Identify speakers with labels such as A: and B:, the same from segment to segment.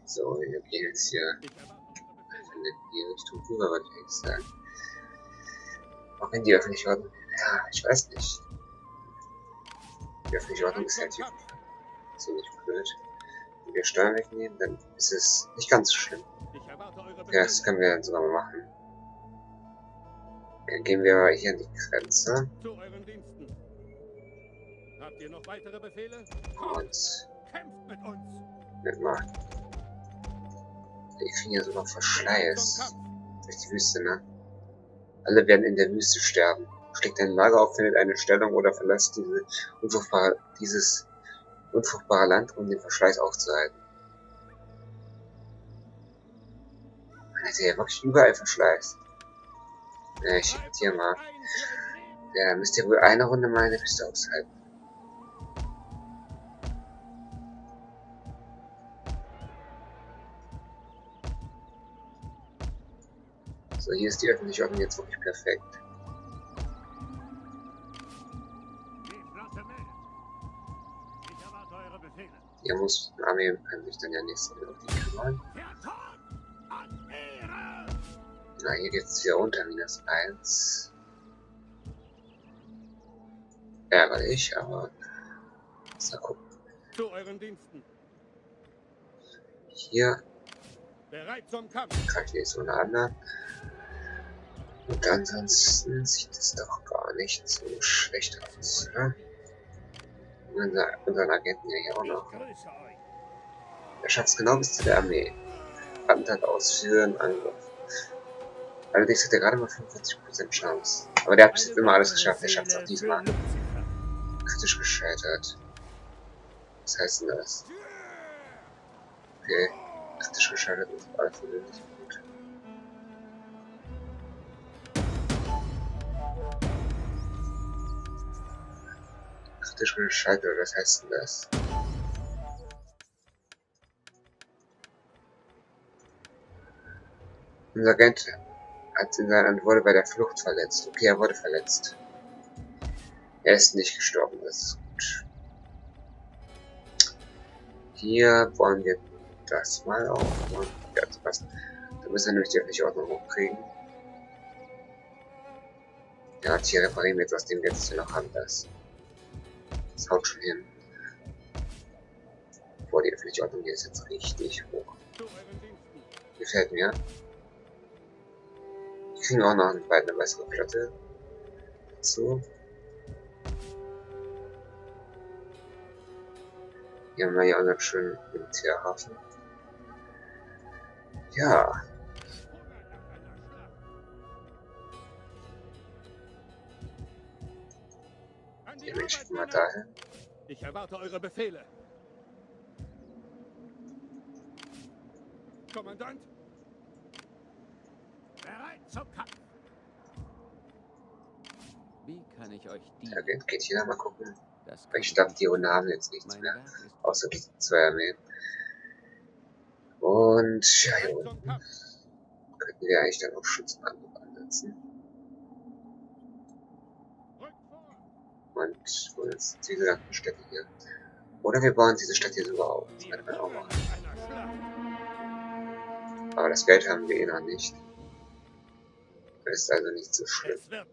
A: So, wir gehen jetzt hier in die Richtung rüber, würde ich eigentlich sagen. Auch wenn die öffentliche Ordnung... Ja, ich weiß nicht. Die öffentliche Ordnung ist halt hier ziemlich blöd. Wenn wir Steuern wegnehmen, dann ist es nicht ganz so schlimm. Ja, das können wir dann sogar mal machen. Dann gehen wir mal hier an die Grenze.
B: Zu euren Diensten. Habt ihr noch weitere Befehle?
A: Und
B: Kämpft mit uns!
A: mit mal. Die kriegen ja sogar Verschleiß. Durch die Wüste, ne? Alle werden in der Wüste sterben. Schlägt ein Lager auf, findet eine Stellung oder verlässt dieses unfruchtbare Land, um den Verschleiß aufzuhalten. Man hat ja wirklich überall Verschleiß. Ja, ich hier mal. Ja, müsst ihr wohl eine Runde mal in der Wüste aushalten. So, hier ist die öffentliche Ordnung jetzt wirklich perfekt. Hier muss eine Armee kann sich dann ja nicht so auf die kümmern. Na, hier geht's wieder runter, -1. Ärgerlich, aber mal gucken.
B: Zu euren Diensten.
A: Hier
B: Bereit zum Kampf.
A: greift jetzt so eine andere. Und ansonsten sieht es doch gar nicht so schlecht aus, oder? Unseren Agenten ja hier auch noch. Er schafft es genau bis zu der Armee. Attentat ausführen, Angriff. Allerdings hat er gerade mal 45% Chance. Aber der hat bis jetzt immer alles geschafft. Der schafft es auch diesmal. Kritisch gescheitert. Was heißt denn das? Okay. Kritisch gescheitert ist alles nicht gut. Kritisch gescheitert, was heißt denn das? Unser Agent wurde bei der Flucht verletzt. Okay, er wurde verletzt. Er ist nicht gestorben, das ist gut. Hier wollen wir das mal aufmachen. Ja, das passt. Da müssen wir nämlich die öffentliche Ordnung hochkriegen. Ja, und hier reparieren wir jetzt aus dem Geld, das wir noch haben, das. Das haut schon hin. Boah, die öffentliche Ordnung hier ist jetzt richtig hoch. Gefällt mir. Wir kriegen auch noch eine bessere Flotte dazu. Hier haben wir ja unseren schönen Militärhafen. Ja. Die Menschen mal dahin.
B: Ich erwarte eure Befehle. Kommandant. Bereit zum Kampf.
C: Wie kann ich euch dienen?
A: Der Agent geht hier mal gucken.
C: Das
A: Weil ich glaube, die Hunde haben jetzt nichts mehr. Außer die zwei Armeen. Und ja, hier unten könnten wir eigentlich dann auch Schutzmannschaft ansetzen. Und wo ist diese ganzen Städte hier? Oder wir bauen diese Stadt hier sogar auf. Das könnte man auch machen. Aber das Geld haben wir eh noch nicht. Das ist also nicht so schlimm. Wir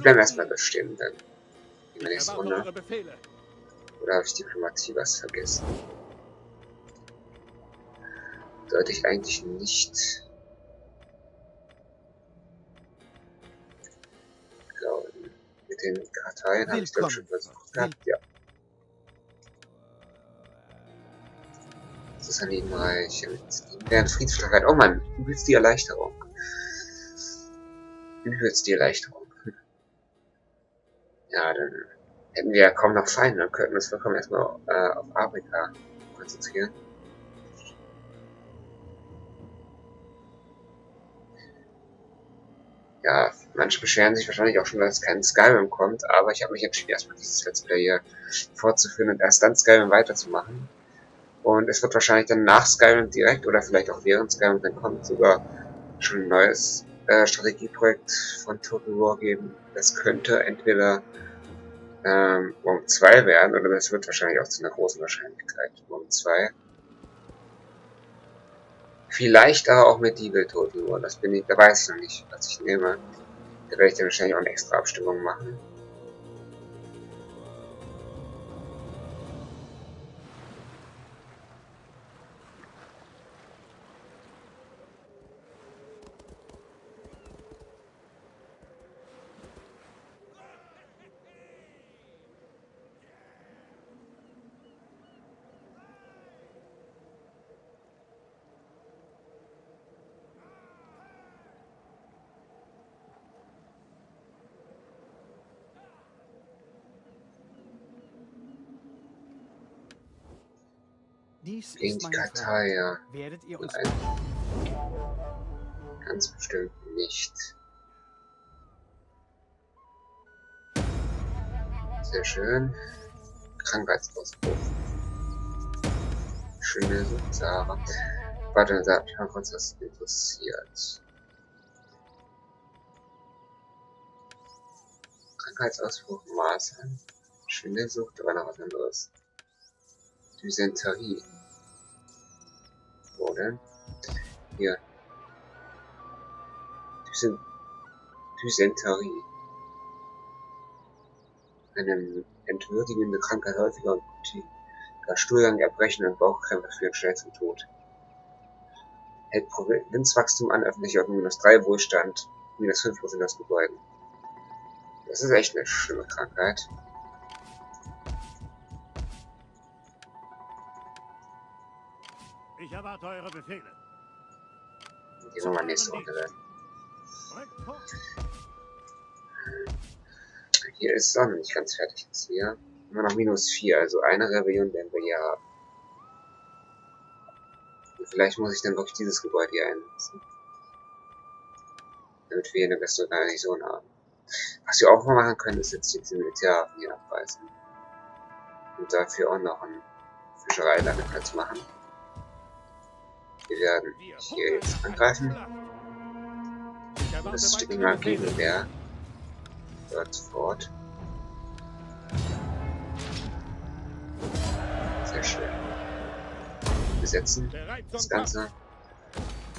A: bleiben erstmal bestehen dann. In der nächsten Runde. Oder habe ich Diplomatie was vergessen? Sollte ich eigentlich nicht glauben. Mit den Karteien habe ich das schon versucht gehabt, ja. Das ist ein Reich mit deren Friedensfreiheit. Oh man, übelst die Erleichterung. Übelst die Erleichterung. Ja, dann hätten wir ja kaum noch Feinde, dann könnten wir uns vollkommen erstmal auf Afrika konzentrieren. Ja, manche beschweren sich wahrscheinlich auch schon, dass kein Skyrim kommt, aber ich habe mich entschieden, erstmal dieses Let's Play hier fortzuführen und erst dann Skyrim weiterzumachen. Und es wird wahrscheinlich dann nach Skyrim direkt oder vielleicht auch während Skyrim dann kommt sogar schon ein neues Strategieprojekt von Total War geben. Das könnte entweder Worm 2 werden, oder das wird wahrscheinlich auch zu einer großen Wahrscheinlichkeit Worm 2. Vielleicht aber auch mit Diebeltoten nur. Das bin ich, da weiß ich noch nicht, was ich nehme. Da werde ich dann wahrscheinlich auch eine extra Abstimmung machen.
D: Dies
A: Gegen
D: ist
A: die
D: meine
A: Kartei,
D: Frage.
A: ja.
D: Werdet ihr uns...
A: Nein, ganz bestimmt nicht. Sehr schön. Krankheitsausbruch. Schöne Sarah. Warte, sag mal kurz, was interessiert. Krankheitsausbruch, Masern. Schwindelsucht, aber noch was anderes. Dysenterie. Wo denn? Hier. Dysenterie. Eine entwürdigende Krankheit häufiger und blutiger Stuhlgang, Erbrechen und Bauchkrämpfe führen schnell zum Tod. Hält Provinzwachstum an, öffentliche Ordnung -3, Wohlstand -5% aus Gebäuden. Das ist echt eine schlimme Krankheit.
B: Ich erwarte eure Befehle.
A: Die wir mal nächste Runde werden. Hier ist es auch noch nicht ganz fertig jetzt hier. Immer noch -4, also eine Rebellion werden wir hier haben. Und vielleicht muss ich dann wirklich dieses Gebäude hier einsetzen. Damit wir hier eine bessere Garnison haben. Was wir auch mal machen können, ist jetzt diese Militärhafen hier abreißen. Und dafür auch noch einen Fischereilandeplatz machen. Wir werden hier jetzt angreifen. Und das steht immer gegen der dort fort. Sehr schön. Besetzen das Ganze.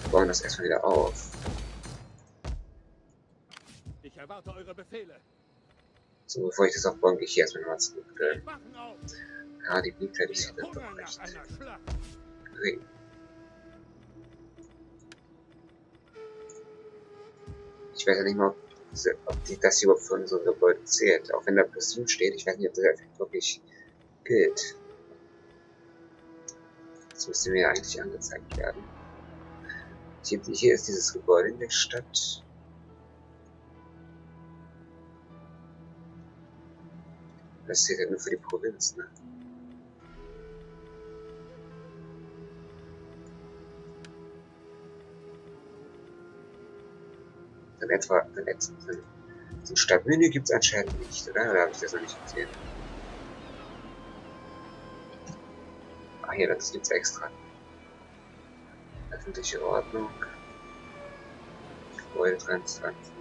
A: Wir bauen das erstmal wieder auf.
B: Ich erwarte eure Befehle.
A: So, bevor ich das aufbaue, gehe ich hier erstmal nochmal zurück. Ja, die Beliebtheit ist dann doch recht gering. Ich weiß ja nicht mal, ob das hier überhaupt für unser Gebäude zählt. Auch wenn da +7 steht, ich weiß nicht, ob der Effekt wirklich gilt. Das müsste mir ja eigentlich angezeigt werden. Hier ist dieses Gebäude in der Stadt. Das zählt ja nur für die Provinz, ne? So ein Stadtmenü gibt es anscheinend nicht, oder? Oder habe ich das noch nicht gesehen? Ah, hier, das gibt's extra. Öffentliche Ordnung. Gebäude 23.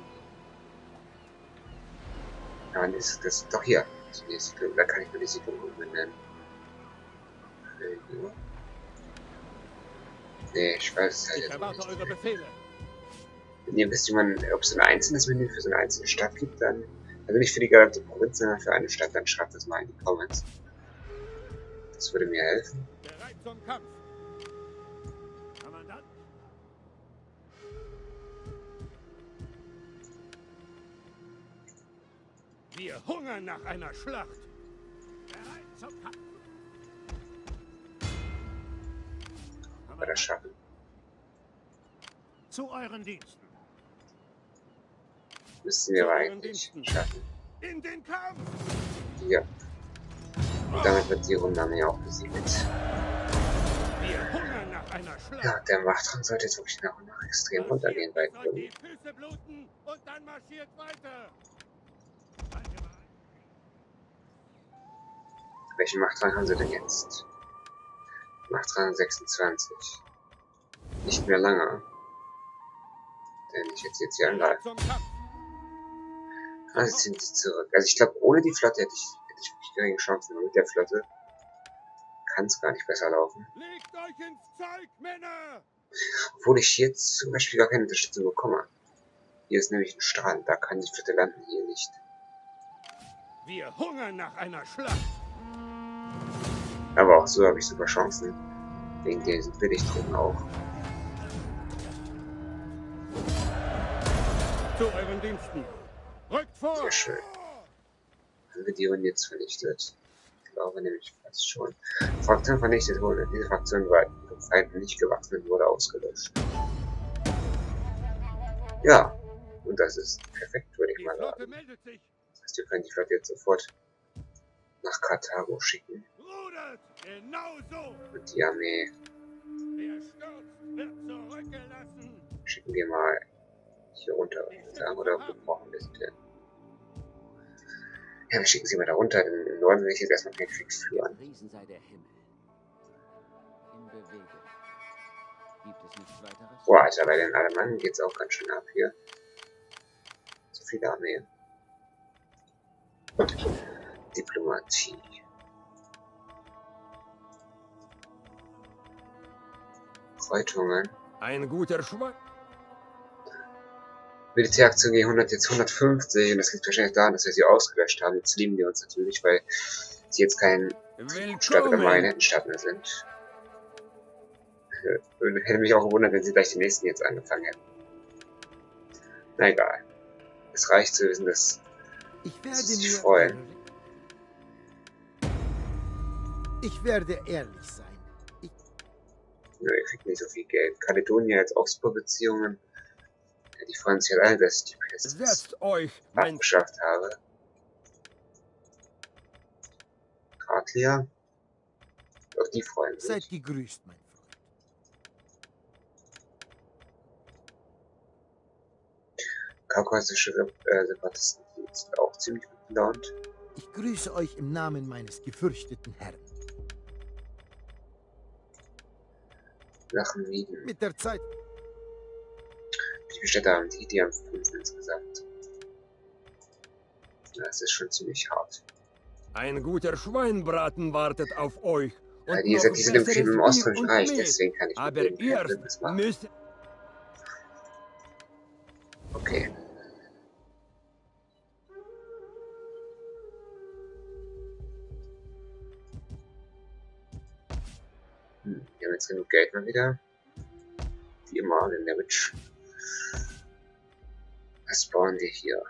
A: Ja, wann ist das? Doch hier. Da kann ich mir die Siedlung umbenennen. Nee, ich weiß es halt jetzt nicht. Wenn ihr wisst, ob es ein einzelnes Menü für so eine einzelne Stadt gibt, dann, also nicht für die gesamte Provinz, sondern für eine Stadt, dann schreibt das mal in die Comments. Das würde mir helfen.
B: Bereit zum Kampf. Kommandant. Wir hungern nach einer Schlacht. Bereit zum Kampf.
A: Ob wir das schaffen.
B: Zu euren Diensten.
A: Müssten wir aber eigentlich schaffen.
B: In den Kampf!
A: Ja. Und damit wird die Runde ja auch besiegt.
B: Wir hungern nach einer Schlacht.
A: Ja, der Machtrang sollte jetzt wirklich nach und nach extrem runtergehen bei
B: Euch die Füße bluten und dann marschiert weiter.
A: Welchen Machtrang haben sie denn jetzt? Machtrang 26. Nicht mehr lange. Denn ich jetzt hier angreife. Also ziehen sie zurück. Also ich glaube, ohne die Flotte hätte ich wirklich geringe Chancen. Aber mit der Flotte kann es gar nicht besser laufen.
B: Legt euch ins Zeug, Männer!
A: Obwohl ich hier zum Beispiel gar keine Unterstützung bekomme. Hier ist nämlich ein Strand, da kann die Flotte landen, hier nicht.
B: Wir hungern nach einer Schlacht.
A: Aber auch so habe ich super Chancen. Wegen diesen Billigdrucken auch.
B: Zu euren Diensten. Rückt vor!
A: Sehr schön. Haben wir die Runde jetzt vernichtet? Ich glaube nämlich fast schon. Fraktion vernichtet wurde. Diese Fraktion war vom Feind nicht gewachsen und wurde ausgelöscht. Ja, und das ist perfekt, würde ich
B: Die
A: mal
B: Flotte
A: sagen.
B: meldet sich.
A: Das heißt, wir können die Flotte jetzt sofort nach Karthago schicken.
B: Rudert! Genau so!
A: Und die Armee
B: Wer stürzt, wird zurückgelassen.
A: schicken wir mal hier runter, würde ich sagen. Oder wo brauchen wir sie denn? Ja, wir schicken sie mal da runter, denn im Norden will ich jetzt erstmal keinen Krieg führen.
C: Riesen sei der Himmel. In Bewegung. Gibt es nichts weiteres?
A: Boah, Alter, bei den Alemannen geht's auch ganz schön ab hier. So viele Armee. Diplomatie. Kreutungen.
B: Ein guter Schwein.
A: Militäraktion gegen 100, jetzt 150. Und das liegt wahrscheinlich daran, dass wir sie ausgelöscht haben. Jetzt lieben die uns natürlich, weil sie jetzt kein Stadt- oder Marionettenstaat mehr sind. Hätte mich auch gewundert, wenn sie gleich die nächsten jetzt angefangen hätten. Na egal. Es reicht zu wissen, dass sie sich freuen.
D: Ich werde ehrlich sein.
A: Ja, ihr kriegt nicht so viel Geld. Kaledonien als Aufbaubeziehungen. Ja, die freuen sich halt alle, dass ich die Pest
B: Setzt euch, mein
A: abgeschafft habe. Attila. Auch die freuen
D: Seid
A: sich.
D: gegrüßt, mein Freund.
A: Kaukasische Separatisten sind auch ziemlich gut gelaunt.
D: Ich grüße euch im Namen meines gefürchteten Herrn.
A: Sachen Mieden.
D: Mit der Zeit.
A: Wie viele Städte haben die? Die haben 5 insgesamt. Das ist schon ziemlich hart.
B: Ein guter Schweinbraten wartet auf euch.
A: Ja, die sind im Film im Weströmischen Reich, deswegen kann ich mit
B: Aber
A: denen kein
B: ihr
A: Bündnis machen.
B: müsst...
A: Okay. Wir haben jetzt genug Geld mal wieder. Wie immer, den Damage. Was bauen wir hier?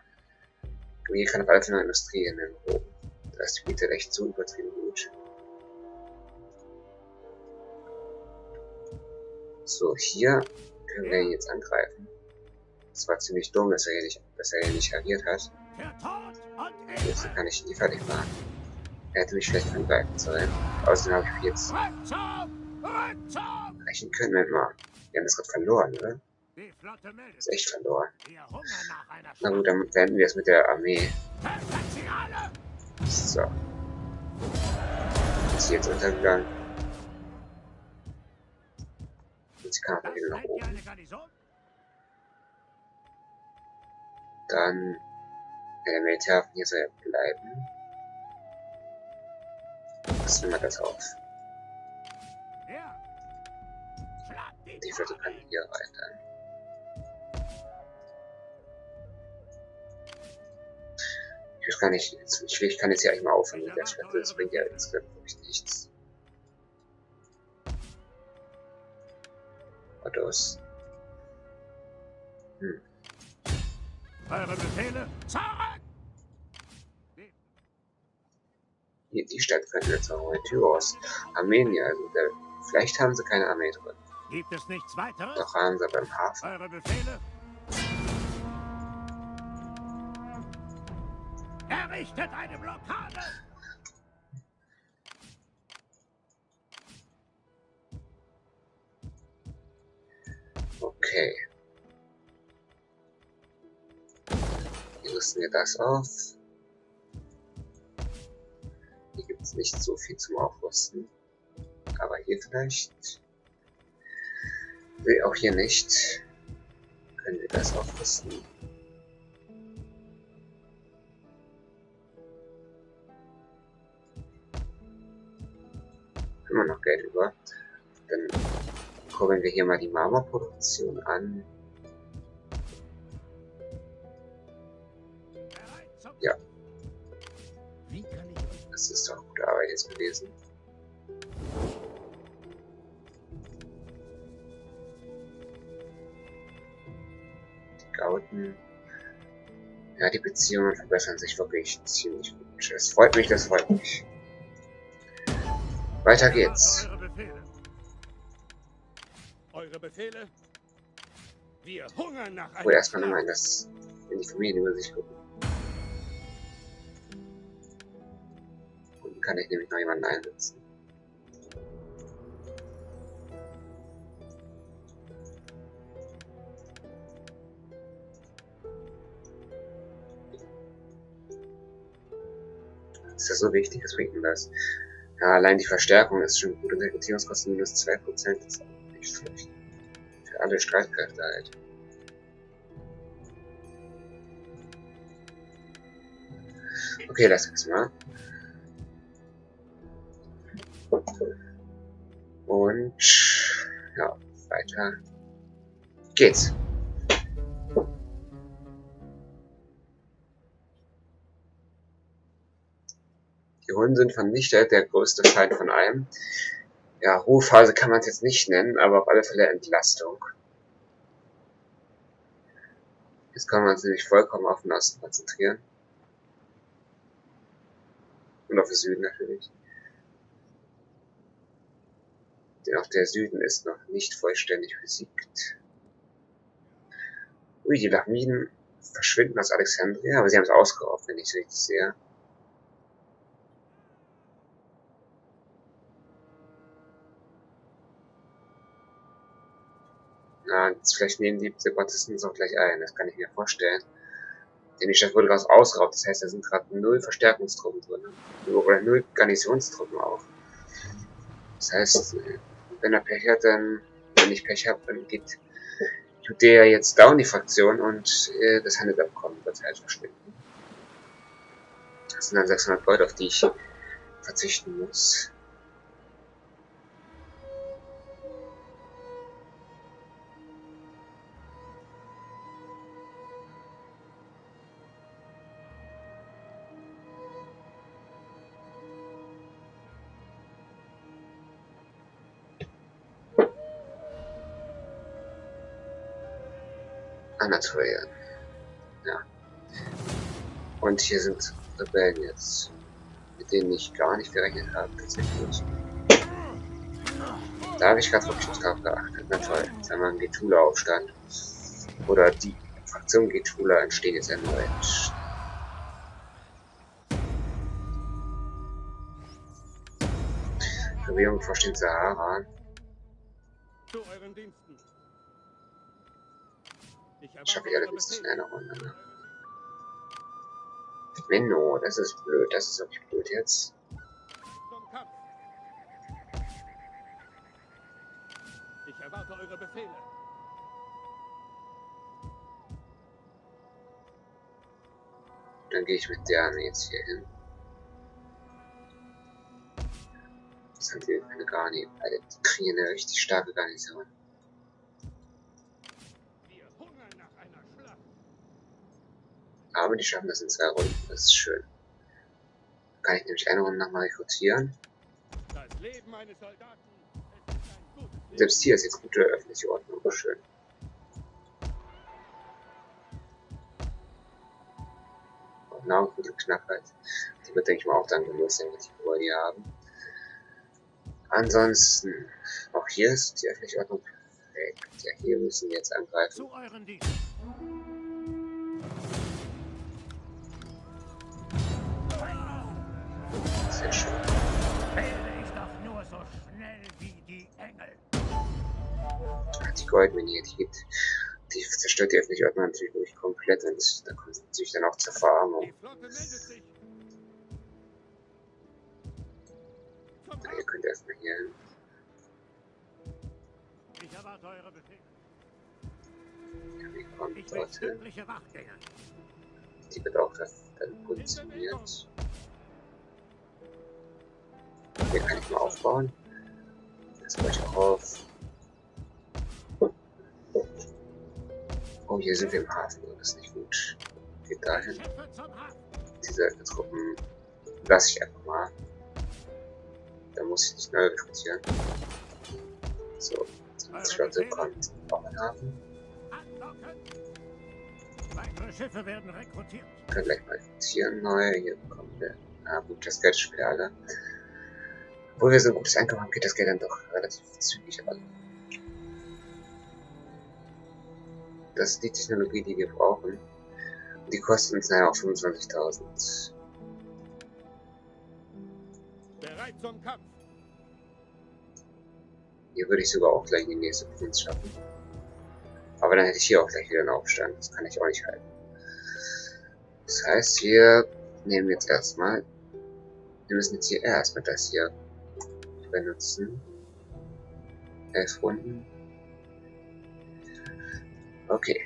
A: Hier kann auf alle neue Industrie hin. Da ist die Miete echt so übertrieben gut. So, hier können wir ihn jetzt angreifen. Das war ziemlich dumm, dass er hier nicht agiert hat. Jetzt kann ich ihn nicht fertig machen. Er hätte mich vielleicht angreifen sollen. Außerdem habe ich jetzt rechnen können wir mal. Wir haben das gerade verloren, oder? Das ist echt verloren. Na gut, dann beenden wir es mit der Armee. So. Ist sie jetzt untergegangen. Und sie kann auch wieder nach oben. Dann der Militärhafen hier soll ja bleiben. Passen wir das auf. Die Flotte kann hier rein dann. Ich weiß gar nicht, ich kann jetzt hier eigentlich mal aufhören mit der Flotte, das bringt ja insgesamt wirklich nichts. Autos.
B: Eure Befehle, zurück!
A: Hier, die Stadt könnte jetzt noch mal Tyros. Armenier, also vielleicht haben sie keine Armee drin.
B: Gibt es nichts weiteres?
A: Doch haben sie beim Hafen.
B: Eure Befehle? Errichtet eine Blockade!
A: Okay. Hier rüsten wir das auf. Hier gibt es nicht so viel zum Aufrüsten. Aber hier vielleicht. Nee, auch hier nicht. Können wir das aufrüsten. Immer noch Geld über. Dann Kurbeln wir hier mal die Marmorproduktion an. Ja.
B: Wie kann ich euch
A: Das ist doch gute Arbeit jetzt gewesen. Die Gauten. Ja, die Beziehungen verbessern sich wirklich ziemlich gut. Das freut mich, das freut mich. Weiter geht's.
B: Eure Befehle. Eure Befehle? Wir hungern nach
A: Ich wollte
B: einer
A: erstmal nochmal
B: Schlacht.
A: in die Familienübersicht gucken. Unten kann ich nämlich noch jemanden einsetzen. Ist das so wichtig? Was bringt denn das? Ja, allein die Verstärkung ist schon gut und Rekrutierungskosten minus 2%, das ist auch nicht schlecht. Für alle Streitkräfte halt. Okay, lass uns mal. Und ja, weiter geht's. Die Hunden sind vernichtet, der größte Feind von allem. Ja, Ruhephase kann man es jetzt nicht nennen, aber auf alle Fälle Entlastung. Jetzt können wir uns nämlich vollkommen auf den Osten konzentrieren. Und auf den Süden natürlich. Denn auch der Süden ist noch nicht vollständig besiegt. Ui, die Lachmiden verschwinden aus Alexandria, aber sie haben es ausgeraubt, wenn ich es richtig sehe. Na, vielleicht nehmen die Separatisten es auch gleich ein, das kann ich mir vorstellen. Denn die Stadt wurde gerade ausgeraubt, das heißt, da sind gerade 0 Verstärkungstruppen drin. Oder 0 Garnisonstruppen auch. Das heißt, wenn er Pech hat, dann, wenn ich Pech habe, dann geht Judäa jetzt down, die Fraktion, und das Handelsabkommen wird halt verschwinden. Das sind dann 600 Leute, auf die ich verzichten muss. Anatolien. Ja. Und hier sind Rebellen jetzt, mit denen ich gar nicht gerechnet habe, tatsächlich. Da habe ich gerade wirklich nicht drauf geachtet. Na toll, jetzt haben wir einen Getula-Aufstand. Oder die Fraktion Getula entsteht jetzt erneut. Regierung vor den Sahara.
B: Zu euren Diensten.
A: Ich schaffe ich allerdings nicht in einer Runde. Ne? Menno, das ist blöd, das ist wirklich blöd jetzt.
B: Zum Kampf. Ich erwarte eure Befehle.
A: Dann gehe ich mit der Armee jetzt hier hin. Das haben wir eine Garni. Alle kriegen eine richtig starke Garnison.
B: Wir hungern nach einer Schlacht.
A: Aber die schaffen das in 2 Runden. Das ist schön. Dann kann ich nämlich eine Runde nochmal rekrutieren.
B: Das Leben eines Soldaten ist ein gutes Leben.
A: Selbst hier ist jetzt gute öffentliche Ordnung. Schön. Und Nahrungsmittelknappheit. Die wird, denke ich mal, auch dann gelöst, wenn wir die Ruhe hier haben. Ansonsten, auch hier ist die öffentliche Ordnung perfekt. Ja, hier müssen wir jetzt angreifen.
B: Zu euren Diensten.
A: Sehr schön.
B: Wähle ich doch nur so schnell wie die Engel.
A: Die Goldmine, die zerstört die öffentliche Ordnung natürlich wirklich komplett und da kommt es natürlich dann auch zur Verarmung.
B: Die Flotte meldet sich. Zum
A: Ja, ihr
B: Kampf.
A: könnt erstmal hier hin.
B: Ich erwarte eure Befehle.
A: Ja, wir kommen
B: Ich will
A: dorthin.
B: stündliche Wachgänge.
A: Die wird auch dann positioniert. Hier kann ich mal aufbauen. Das baue ich auch auf. Oh, hier sind wir im Hafen. Das ist nicht gut. Geht dahin.
B: Schiffe zum Hafen.
A: Diese Truppen lasse ich einfach mal. Da muss ich nicht neu rekrutieren. So, die Flotte kommt auch in den Hafen.
B: Andocken. Weitere Schiffe werden rekrutiert.
A: Wir können gleich mal rekrutieren neu. Hier bekommen wir. Ah, gut, das Geld spielt alle. Obwohl wir so ein gutes Einkommen haben, geht das Geld dann doch relativ zügig an. Das ist die Technologie, die wir brauchen. Und die kostet uns naja auch 25.000.
B: Bereit zum Kampf.
A: Hier würde ich sogar auch gleich in die nächste Provinz schaffen. Aber dann hätte ich hier auch gleich wieder einen Aufstand. Das kann ich auch nicht halten. Das heißt, wir nehmen jetzt erstmal. Wir müssen jetzt hier erstmal das hier benutzen. 11 Runden. Okay.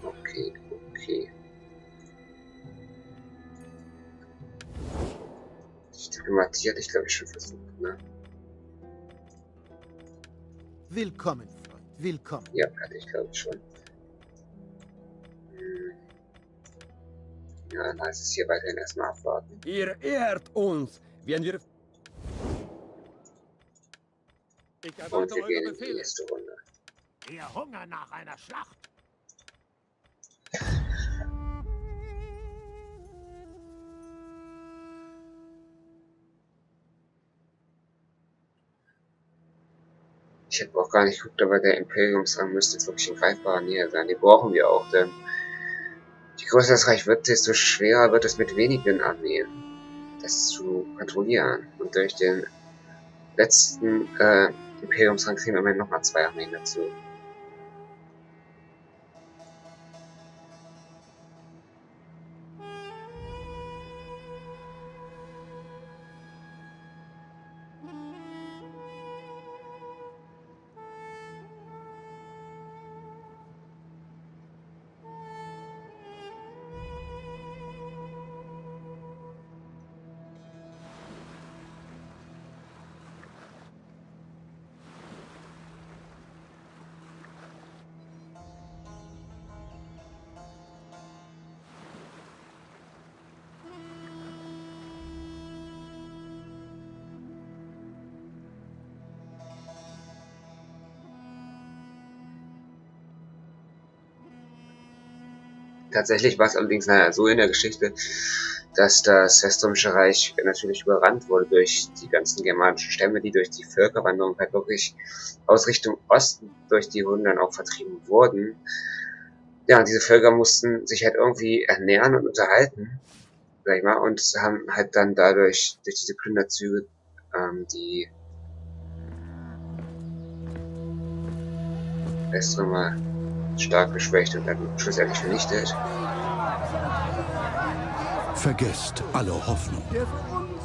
A: Okay. Diplomatie hatte ich glaube ich schon versucht, ne?
D: Willkommen, Freund, willkommen.
A: Ja, hatte ich glaube ich schon. Ja, dann heißt es hier weiterhin erstmal abwarten.
E: Ihr ehrt uns, wenn wir...
B: Ich
A: Und
B: erwarte
A: wir
B: eure
A: gehen in die
B: Befehle.
A: nächste Runde.
B: Wir hungern nach einer Schlacht.
A: Ich hätte auch gar nicht geguckt, aber der Imperiumsrang müsste jetzt wirklich in greifbarer Nähe sein. Die brauchen wir auch, denn je größer das Reich wird, desto schwerer wird es mit wenigen Armeen, das zu kontrollieren. Und durch den letzten Imperiumsrang kriegen wir immerhin nochmal 2 Armeen dazu. Tatsächlich war es allerdings naja, so in der Geschichte, dass das Weströmische Reich natürlich überrannt wurde durch die ganzen germanischen Stämme, die durch die Völkerwanderung halt wirklich aus Richtung Osten durch die Hunden dann auch vertrieben wurden. Ja, und diese Völker mussten sich halt irgendwie ernähren und unterhalten, sag ich mal, und haben halt dann dadurch, durch diese Plünderzüge, die Weströmer stark geschwächt und dann schlussendlich vernichtet.
F: Vergesst alle Hoffnung.
D: Der für uns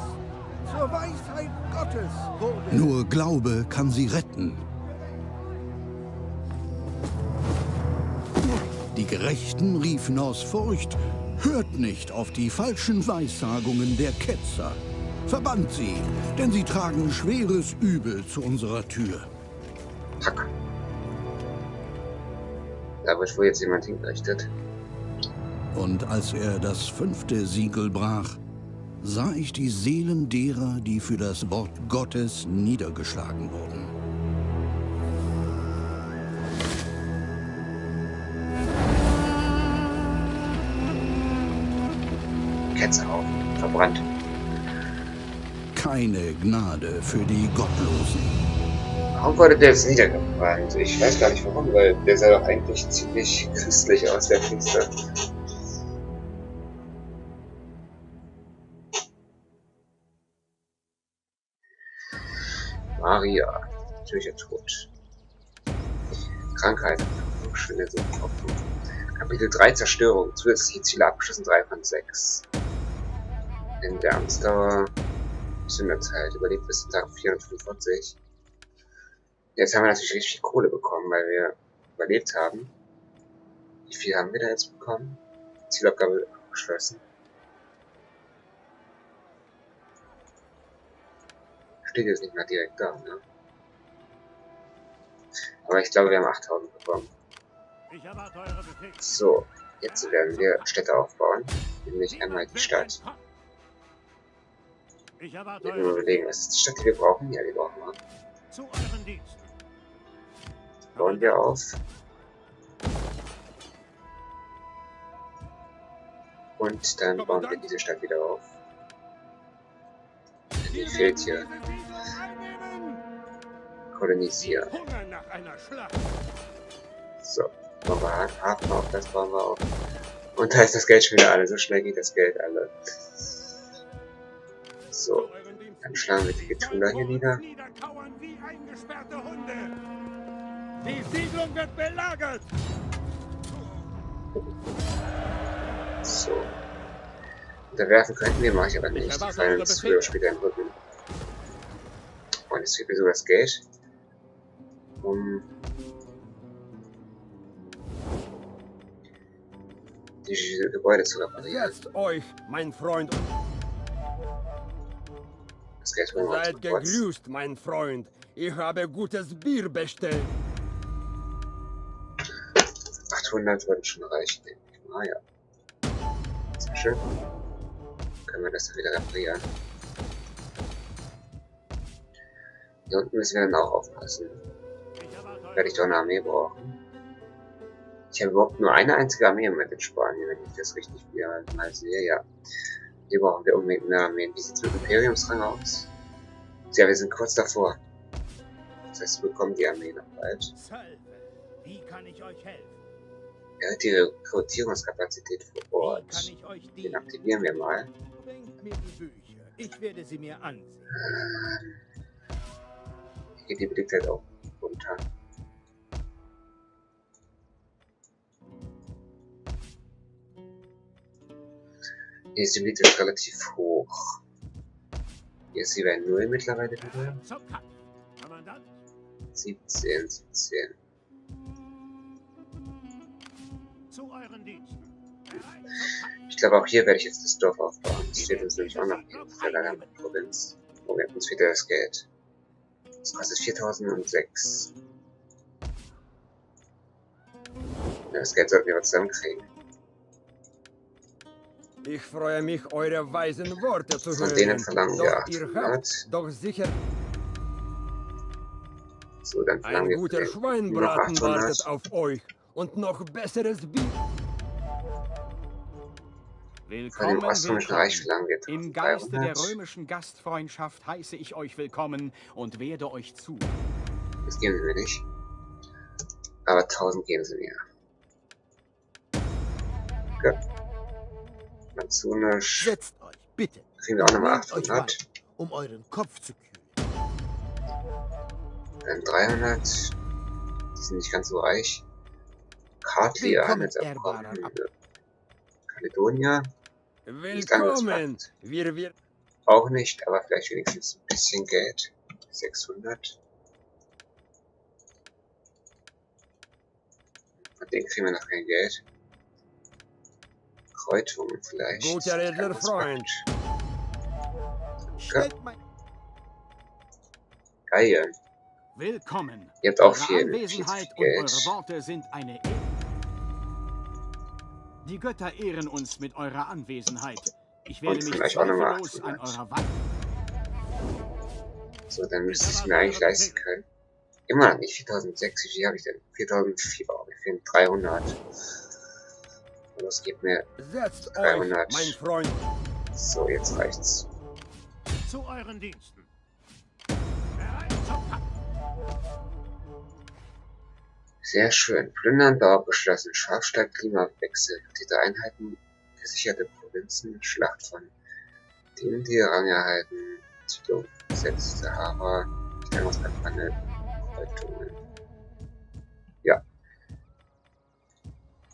D: zur Weisheit Gottes wurde.
F: Nur Glaube kann sie retten. Die Gerechten riefen aus Furcht, hört nicht auf die falschen Weissagungen der Ketzer. Verbannt sie, denn sie tragen schweres Übel zu unserer Tür.
A: Hack. Da wird wohl jetzt jemand hingerichtet.
F: Und als er das 5. Siegel brach, sah ich die Seelen derer, die für das Wort Gottes niedergeschlagen wurden.
A: Ketzer auf, verbrannt.
F: Keine Gnade für die Gottlosen.
A: Warum wurde der jetzt niedergebrannt? Ich weiß gar nicht warum, weil der sah doch eigentlich ziemlich christlich aus, der Priester. Maria, natürlicher Tod. Krankheit, schöne Hoffnung. Kapitel 3, Zerstörung. Zusätzliche Ziele abgeschlossen, 3 von 6. In der Amtsdauer, Zünderzeit, überlebt bis zum Tag 445. Jetzt haben wir natürlich richtig viel Kohle bekommen, weil wir überlebt haben. Wie viel haben wir da jetzt bekommen? Zielabgabe abgeschlossen. Steht jetzt nicht mehr direkt da, ne? Aber ich glaube, wir haben 8000 bekommen.
B: Ich erwarte eure Befehle.
A: So, jetzt werden wir Städte aufbauen. Nämlich einmal die Stadt.
B: Ich erwarte
A: Wir
B: eure
A: überlegen, was ist die Stadt, die wir brauchen? Ja, die brauchen wir.
B: Zu euren Diensten.
A: Bauen wir auf. Und dann bauen wir diese Stadt wieder auf. Die fehlt hier. Kolonisieren.
B: Hunger nach einer Schlacht.
A: So, bauen wir Hafen auf, das bauen wir auf. Und da ist das Geld schon wieder alle. So schnell geht das Geld alle. So, dann schlagen wir die Getula hier nieder.
B: Niederkauern wie eingesperrte Hunde. Die Siedlung wird belagert.
A: So. Unterwerfen könnten wir, mache ich aber nicht. Die fallen uns früher oder später in den Rücken. Und jetzt fehlt mir so das Geld, um die Gebäude zu reparieren.
E: Setzt euch, mein Freund.
A: Das Geld holen wir uns
E: Seid
A: mal kurz.
E: gegrüßt, mein Freund. Ich habe gutes Bier bestellt.
A: 800 würden schon reichen, denke ich mal. Ja. Sehr schön. Können wir das dann wieder reparieren. Hier unten müssen wir dann auch aufpassen. Werde ich doch eine Armee brauchen. Ich habe überhaupt nur eine einzige Armee mit in Spanien, wenn ich das richtig mal sehe. Ja. Hier brauchen wir unbedingt eine Armee. Wie sieht es mit Imperiumsrang aus? Ja, wir sind kurz davor. Das heißt, wir bekommen die Armee noch bald.
B: Salve. Wie kann ich euch helfen?
A: Ja, die Rekrutierungskapazität vor
B: Wie kann
A: Ort.
B: ich euch
A: Den
B: dienen?
A: aktivieren wir mal.
B: Bringt mir die Bücher. Ich werde sie mir ansehen.
A: Hier geht die Beliebtheit auch runter. Hier ist die Beliebtheit relativ hoch. Hier ist sie bei 0 mittlerweile wieder.
B: Zum Kampf. Kommandant.
A: 17.
B: Zu euren Diensten. Bereit zum Kampf.
A: Ich glaube, auch hier werde ich jetzt das Dorf aufbauen. Das steht uns nämlich auch noch in der Provinz. Moment, uns fehlt ja das Geld. Das kostet 4006. Ja, das Geld sollten wir aber zusammenkriegen.
E: Ich freue mich, eure weisen Worte zu hören.
A: Von denen verlangen wir
E: Doch ihr
A: 800.
E: habt doch sicher
A: So, dann verlangen
E: ein
A: wir
E: guter
A: noch
E: Schweinbraten
A: 800.
E: wartet auf euch. Und noch besseres Bier.
A: Von dem
G: Willkommen,
A: Weströmischen Reich
G: willkommen.
A: verlangen wir
G: Im Geiste der
A: 300.
G: römischen Gastfreundschaft heiße ich euch willkommen und werde euch zu.
A: Das geben sie mir nicht. Aber 1000 geben sie mir. Gut. Manzunisch.
D: Setzt euch, bitte.
A: Kriegen wir auch nochmal
D: Nehmt euch
A: 800.
D: Wein, um euren Kopf zu kühlen.
A: Dann 300. Die sind nicht ganz so reich. Kartli,
D: Willkommen,
A: Handelsabkommen.
D: ehrbarer
A: Kaledonia.
E: Willkommen. Wir
A: Auch nicht, aber vielleicht wenigstens ein bisschen Geld. 600. Von denen kriegen wir noch kein Geld. Kräutungen vielleicht.
E: Guter edler Freund.
D: Stellt mein
A: Geil.
G: Willkommen.
A: Ihr habt auch
G: Eure
A: viel
G: Anwesenheit und
A: Geld.
G: eure Worte sind eine Ehre. Die Götter ehren uns mit eurer Anwesenheit. Ich werde
A: Und
G: mich
A: vielleicht auch nochmal
G: zweifellos an
A: 800.
G: eurer Wand.
A: So, dann müsste ich es mir eigentlich leisten können. Immer noch nicht. 4006. Wie viel habe ich denn? 4004. Oh, mir fehlen 300. Los, gib mir.
E: setzt euch,
A: 300.
E: mein Freund.
A: So, jetzt reicht's.
B: Zu euren Diensten. Bereit zum Kampf.
A: Sehr schön. Plündern, Bau beschlossen. Scharfstadt, Klimawechsel. Diese Einheiten, gesicherte Provinzen, Schlacht von Dindi, Rang erhalten, Siedlung, Gesetz, Sahara, Stellungskampagne, Haltungen. Ja.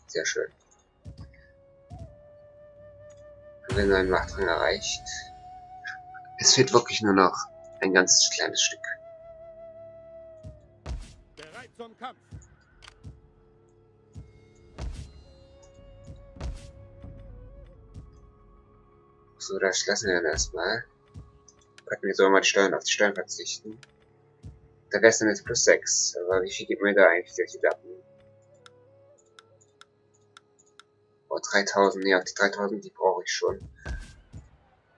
A: Sehr schön. Haben wir einen neuen Machtrang erreicht. Es fehlt wirklich nur noch ein ganz kleines Stück.
B: Bereit zum Kampf.
A: So, das lassen wir dann erstmal. Könnten wir sogar mal die Steuern auf die Steuern verzichten. Da wäre es dann jetzt plus 6. Aber wie viel gibt mir da eigentlich durch die Daten? Oh, 3000. Ja, die 3000, die brauche ich schon.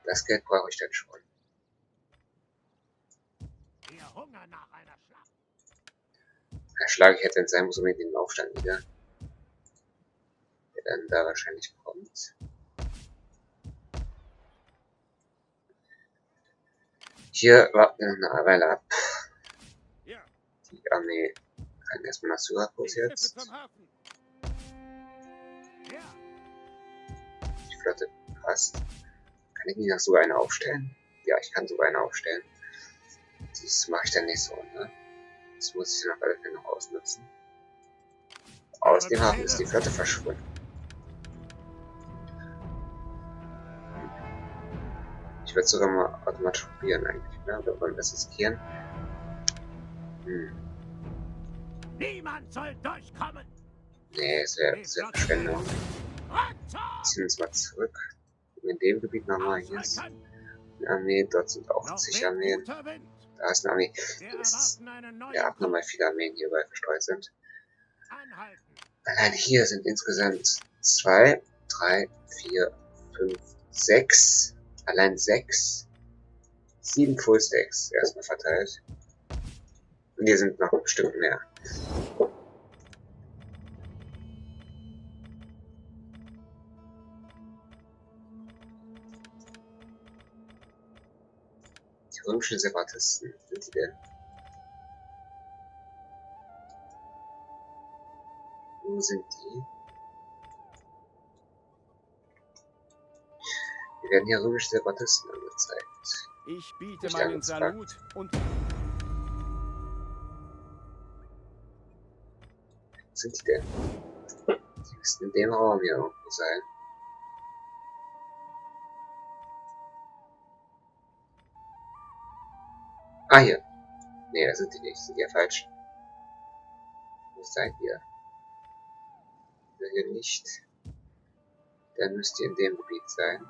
A: Das Geld brauche ich dann schon.
B: Wir hungern nach einer Schlacht.
A: Da schlage ich jetzt, wenn es sein muss, unbedingt den Aufstand wieder. Der dann da wahrscheinlich kommt. Hier warten wir noch eine Weile ab.
B: Ja,
A: Die Armee kann erstmal nach Syrakus
B: die Schiffe
A: jetzt.
B: zum Hafen. Ja,
A: Die Flotte passt. Kann ich nicht noch so eine aufstellen? Ja, ich kann sogar eine aufstellen. Das mache ich dann nicht so, ne? Das muss ich dann auf alle Fälle noch ausnutzen. Aus dem Hafen ist die Flotte verschwunden. Ich würde sogar mal automatisch probieren eigentlich, ne? Oder wollen wir das riskieren?
B: niemand soll durchkommen.
A: Nee, es wäre Verschwendung.
B: Runter!
A: Ziehen uns mal zurück. In dem Gebiet nochmal. Hier ist eine Armee, dort sind auch
B: Noch
A: zig
B: weht
A: Armeen.
B: guter Wind.
A: Da ist eine Armee.
B: Wir
A: Es ist
B: erwarten einen neuen
A: ja abnormal viele Armeen, die überall verstreut sind.
B: Anhalten.
A: Allein hier sind insgesamt 2, 3, 4, 5, 6. Allein 6. 7 Fullstacks erstmal verteilt. Und hier sind noch bestimmt mehr. Die römischen Separatisten, sind die denn? Wo sind die? Wir werden hier römische Separatisten angezeigt.
G: Ich biete
A: Nicht
G: meinen
A: angezeigt.
G: Salut und
A: Wo sind die denn? Die müssten in dem Raum hier irgendwo sein. Ah, hier. Nee, da sind die nicht. Sind ja falsch. Wo seid ihr? Hier nicht. Dann müsst ihr in dem Gebiet sein.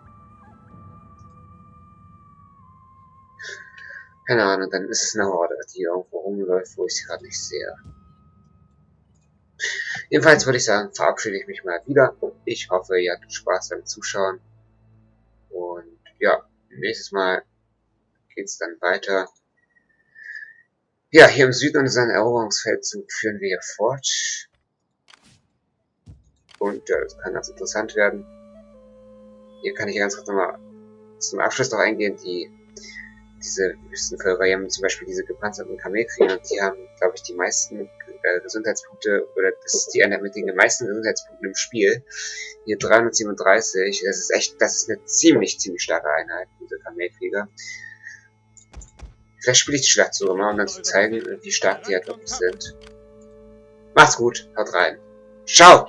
A: Keine Ahnung, dann ist es eine Horde, die irgendwo rumläuft, wo ich sie gerade nicht sehe. Jedenfalls würde ich sagen, verabschiede ich mich mal wieder. Ich hoffe, ihr hattet Spaß beim Zuschauen. Und ja, nächstes Mal geht's dann weiter. Ja, hier im Süden unseren Eroberungsfeldzug führen wir hier fort. Und ja, das kann ganz interessant werden. Hier kann ich ganz kurz nochmal zum Abschluss noch eingehen, diese Wüstenvölker, die haben zum Beispiel diese gepanzerten Kamelkrieger, und die haben, glaube ich, die meisten Gesundheitspunkte, oder das ist die eine mit den meisten Gesundheitspunkten im Spiel. Hier 337, das ist eine ziemlich starke Einheit, diese Kamelkrieger. Vielleicht spiele ich die Schlacht sogar mal, um dann zu zeigen, wie stark die halt wirklich sind. Macht's gut, haut rein. Ciao!